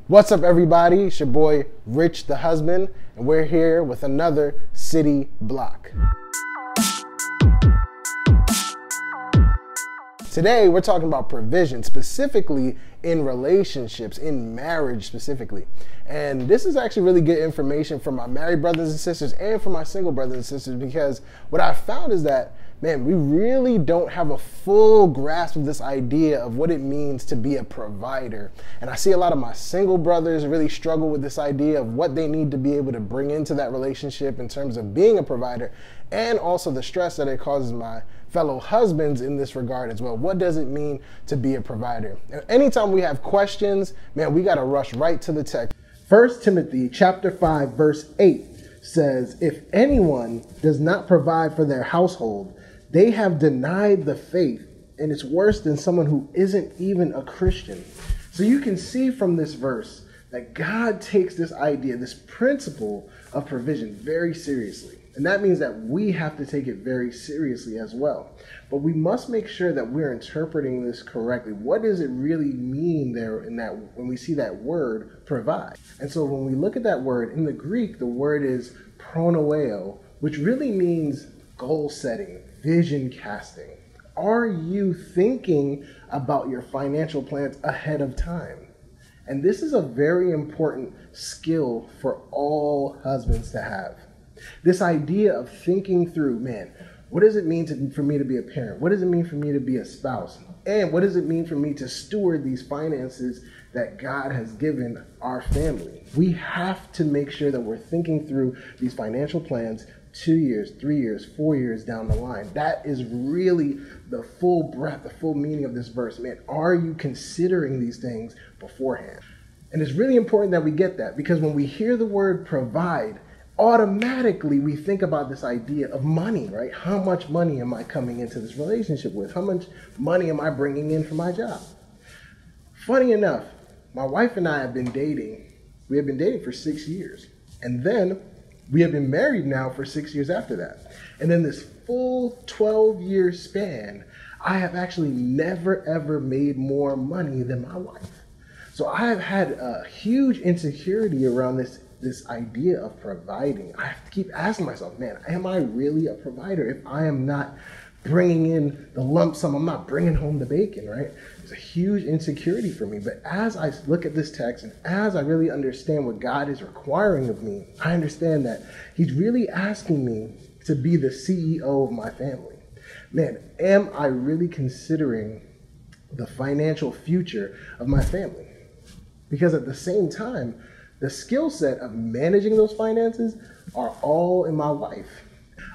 What's up, everybody? It's your boy Rich the Husband, and we're here with another City Block. Today, we're talking about provision, specifically in relationships, in marriage specifically. And this is actually really good information for my married brothers and sisters and for my single brothers and sisters, because what I found is that, man, we really don't have a full grasp of this idea of what it means to be a provider. And I see a lot of my single brothers really struggle with this idea of what they need to be able to bring into that relationship in terms of being a provider, and also the stress that it causes my fellow husbands in this regard as well. What does it mean to be a provider? And anytime we have questions, man, we got to rush right to the text. 1 Timothy chapter 5, verse 8 says, "If anyone does not provide for their household, they have denied the faith, and it's worse than someone who isn't even a Christian." So you can see from this verse that God takes this idea, this principle of provision very seriously. And that means that we have to take it very seriously as well. But we must make sure that we're interpreting this correctly. What does it really mean there in that when we see that word provide? And so when we look at that word in the Greek, the word is pronoeo, which really means goal setting, vision casting. Are you thinking about your financial plans ahead of time? And this is a very important skill for all husbands to have. This idea of thinking through, man, what does it mean for me to be a parent? What does it mean for me to be a spouse? And what does it mean for me to steward these finances that God has given our family? We have to make sure that we're thinking through these financial plans 2 years, 3 years, 4 years down the line. That is really the full breadth, the full meaning of this verse. Man, are you considering these things beforehand? And it's really important that we get that, because when we hear the word provide, automatically we think about this idea of money, right? How much money am I coming into this relationship with? How much money am I bringing in for my job? Funny enough, my wife and I have been dating. We have been dating for 6 years. And then we have been married now for 6 years after that. And in this full 12-year span, I have actually never, ever made more money than my wife. So I have had a huge insecurity around this idea of providing. I have to keep asking myself, man, am I really a provider if I am not bringing in the lump sum? I'm not bringing home the bacon, right? It's a huge insecurity for me. But as I look at this text and as I really understand what God is requiring of me, I understand that he's really asking me to be the CEO of my family. Man, am I really considering the financial future of my family? Because at the same time, the skill set of managing those finances are all in my wife.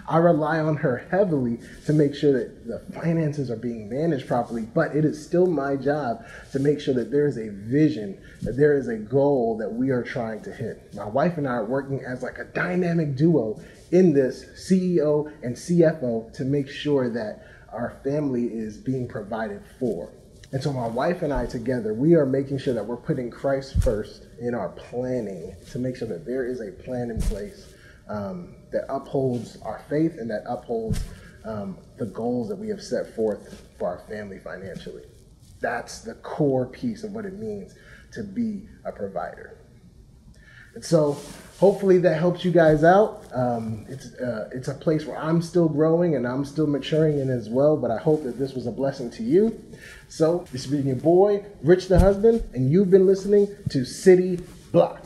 I rely on her heavily to make sure that the finances are being managed properly, but it is still my job to make sure that there is a vision, that there is a goal that we are trying to hit. My wife and I are working as like a dynamic duo in this CEO and CFO to make sure that our family is being provided for. And so my wife and I together, we are making sure that we're putting Christ first in our planning to make sure that there is a plan in place that upholds our faith and that upholds the goals that we have set forth for our family financially. That's the core piece of what it means to be a provider. And so hopefully that helps you guys out. It's a place where I'm still growing and I'm still maturing in as well, but I hope that this was a blessing to you. So this has been your boy, Rich the Husband, and you've been listening to City Block.